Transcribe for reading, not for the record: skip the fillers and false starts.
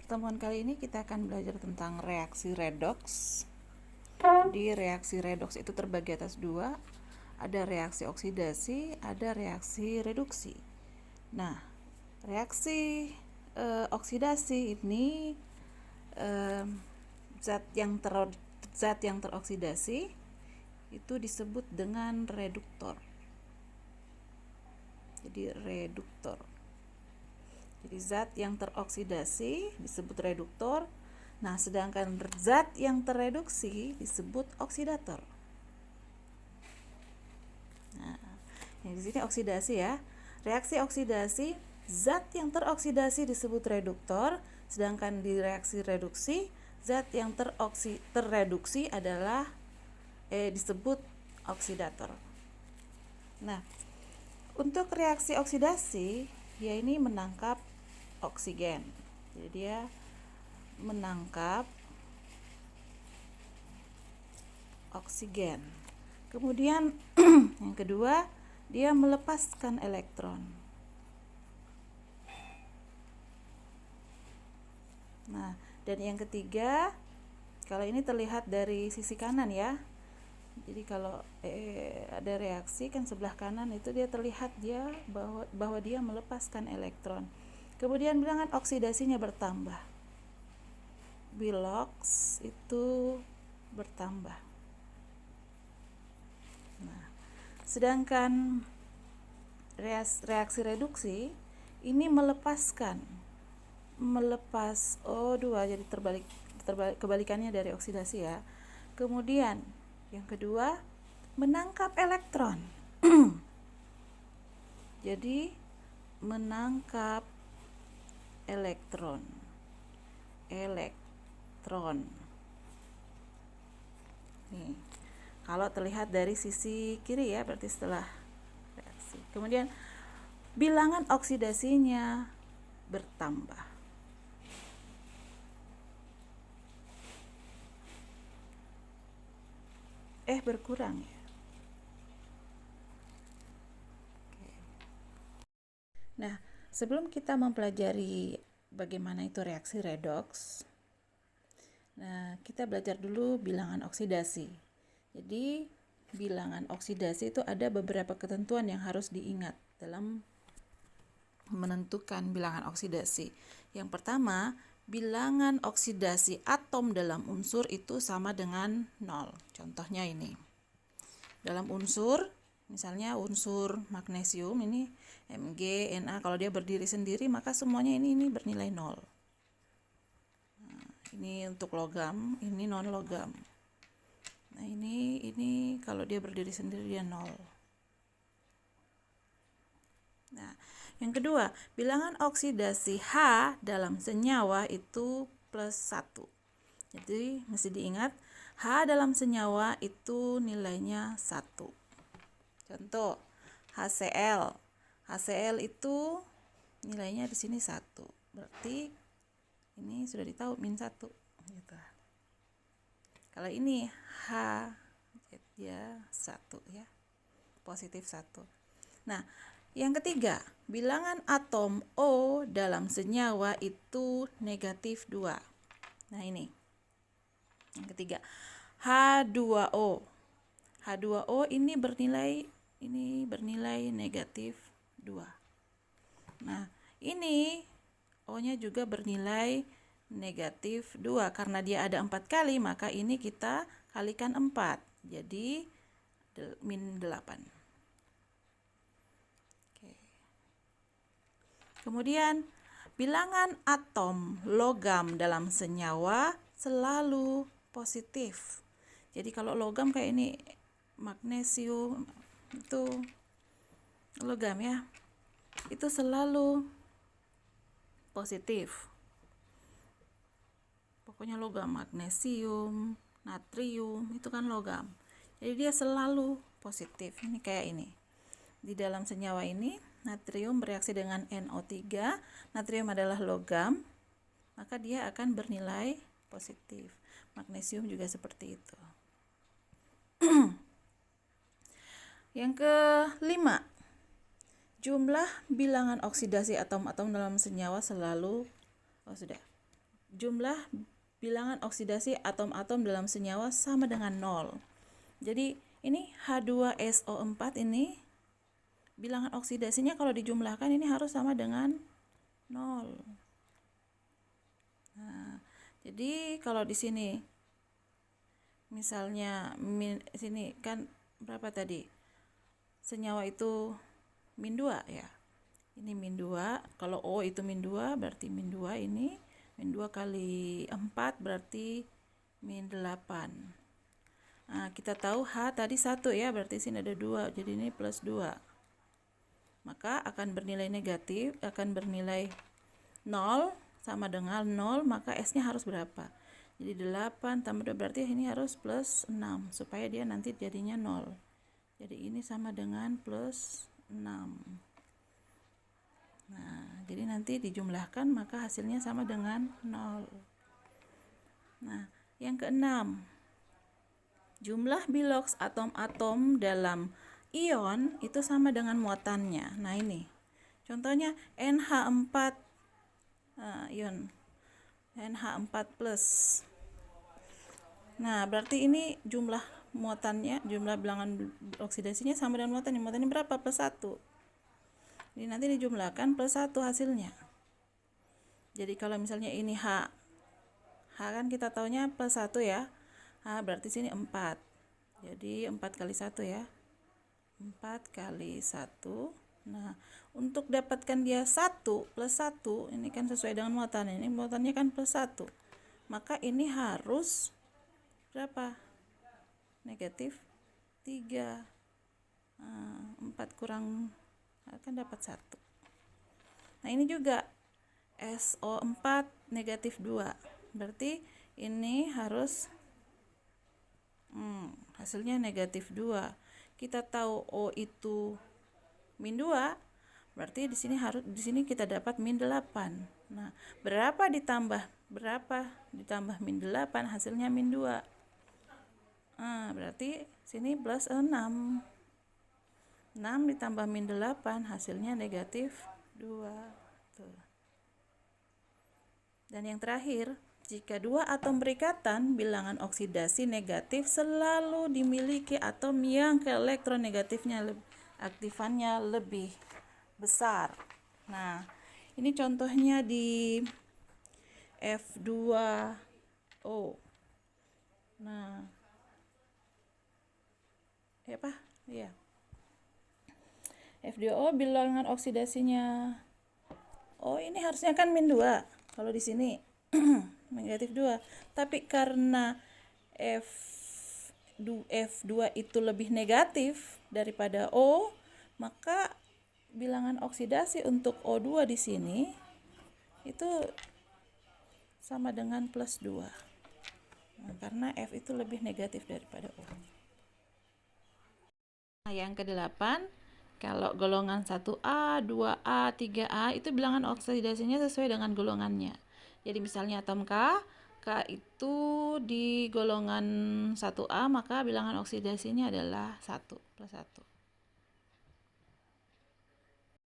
Pertemuan kali ini kita akan belajar tentang reaksi redox. Di reaksi redox itu terbagi atas dua, ada reaksi oksidasi, ada reaksi reduksi. Nah, reaksi oksidasi ini zat yang teroksidasi itu disebut dengan reduktor. Jadi reduktor. Jadi zat yang teroksidasi disebut reduktor. Nah, sedangkan zat yang tereduksi disebut oksidator. Nah, di sini oksidasi ya. Reaksi oksidasi, zat yang teroksidasi disebut reduktor, sedangkan di reaksi reduksi, zat yang terreduksi adalah disebut oksidator. Nah, untuk reaksi oksidasi, dia ini menangkap oksigen. Jadi dia menangkap oksigen. Kemudian yang kedua, dia melepaskan elektron. Nah, dan yang ketiga, kalau ini terlihat dari sisi kanan ya. Jadi kalau ada reaksi kan sebelah kanan itu dia terlihat bahwa dia melepaskan elektron. Kemudian bilangan oksidasinya bertambah. Bilox itu bertambah. Nah, sedangkan reaksi reduksi ini melepas O2, jadi kebalikannya dari oksidasi ya. Kemudian yang kedua, menangkap elektron. Jadi menangkap elektron. Nih, kalau terlihat dari sisi kiri ya, berarti setelah reaksi. Kemudian bilangan oksidasinya bertambah. Berkurang ya. Nah, sebelum kita mempelajari bagaimana itu reaksi redox, nah, kita belajar dulu bilangan oksidasi. Jadi, bilangan oksidasi itu ada beberapa ketentuan yang harus diingat dalam menentukan bilangan oksidasi. Yang pertama, bilangan oksidasi atom dalam unsur itu sama dengan 0. Contohnya ini. Dalam unsur, misalnya unsur magnesium ini Mg, Na, kalau dia berdiri sendiri maka semuanya ini bernilai 0. Nah, ini untuk logam, ini non logam. Nah, ini kalau dia berdiri sendiri dia 0. Nah, yang kedua, bilangan oksidasi H dalam senyawa itu +1. Jadi mesti diingat, H dalam senyawa itu nilainya 1. Contoh, HCl. HCl itu nilainya di sini 1. Berarti ini sudah ditahu -1 gitu. Kalau ini H dia 1 ya. Positif 1. Nah, yang ketiga, bilangan atom O dalam senyawa itu -2. Nah, ini. Yang ketiga, H2O. H2O ini bernilai -2. Nah, ini O-nya juga bernilai -2. Karena dia ada 4 kali, maka ini kita kalikan 4. Jadi -8. Kemudian, bilangan atom logam dalam senyawa selalu positif. Jadi kalau logam kayak ini magnesium itu logam ya, itu selalu positif. Pokoknya logam, magnesium, natrium itu kan logam. Jadi dia selalu positif. Ini kayak ini. Di dalam senyawa ini natrium bereaksi dengan NO3, natrium adalah logam, maka dia akan bernilai positif. Magnesium juga seperti itu. Yang kelima, jumlah bilangan oksidasi atom-atom dalam senyawa selalu jumlah bilangan oksidasi atom-atom dalam senyawa sama dengan 0. Jadi ini H2SO4 ini bilangan oksidasinya kalau dijumlahkan ini harus sama dengan 0. Nah, jadi kalau di sini misalnya sini kan berapa tadi? Senyawa itu min 2 ya. Ini min 2, kalau O itu min 2 berarti min 2 ini min 2 kali 4 berarti min 8. Nah, kita tahu H tadi 1 ya, berarti sini ada 2, jadi ini plus 2. Maka akan bernilai negatif, akan bernilai 0 sama dengan 0, maka S-nya harus berapa? Jadi 8 tambah 2 berarti ini harus plus 6 supaya dia nanti jadinya 0. Jadi ini sama dengan plus 6. Nah, jadi nanti dijumlahkan maka hasilnya sama dengan 0. Nah, yang keenam, jumlah biloks atom-atom dalam ion itu sama dengan muatannya. Nah, ini contohnya NH4 ion NH4+. Nah, berarti ini jumlah muatannya, jumlah bilangan oksidasinya sama dengan muatannya. Muatannya berapa? Plus 1. Ini nanti dijumlahkan plus 1 hasilnya. Jadi kalau misalnya ini H kan kita taunya plus 1 ya. H berarti sini 4. Jadi 4 kali 1 ya. 4 kali 1. Nah, untuk dapatkan dia 1 plus 1, ini kan sesuai dengan muatan. Ini muatannya kan plus 1. Maka ini harus berapa? Negatif 3. 4 kurang akan dapat 1. Nah, ini juga SO4 negatif 2. Berarti ini harus hasilnya negatif 2. Kita tahu O itu min 2, berarti di sini kita dapat min 8. Nah, berapa ditambah min 8 hasilnya min 2. Berarti sini plus 6. 6 ditambah min 8 hasilnya negatif 2. Tuh. Dan yang terakhir, jika dua atom berikatan, bilangan oksidasi negatif selalu dimiliki atom yang elektronegatifnya aktifannya lebih besar. Nah, ini contohnya di F2O. Nah, apa? Iya. F2O bilangan oksidasinya ini harusnya kan min 2 kalau di sini negatif 2, tapi karena F2 itu lebih negatif daripada O, maka bilangan oksidasi untuk O2 di sini itu sama dengan plus 2. Nah, karena F itu lebih negatif daripada O. Nah, yang ke-8, kalau golongan 1A, 2A, 3A itu bilangan oksidasinya sesuai dengan golongannya. Jadi misalnya atom K itu di golongan 1A, maka bilangan oksidasinya adalah 1 plus 1.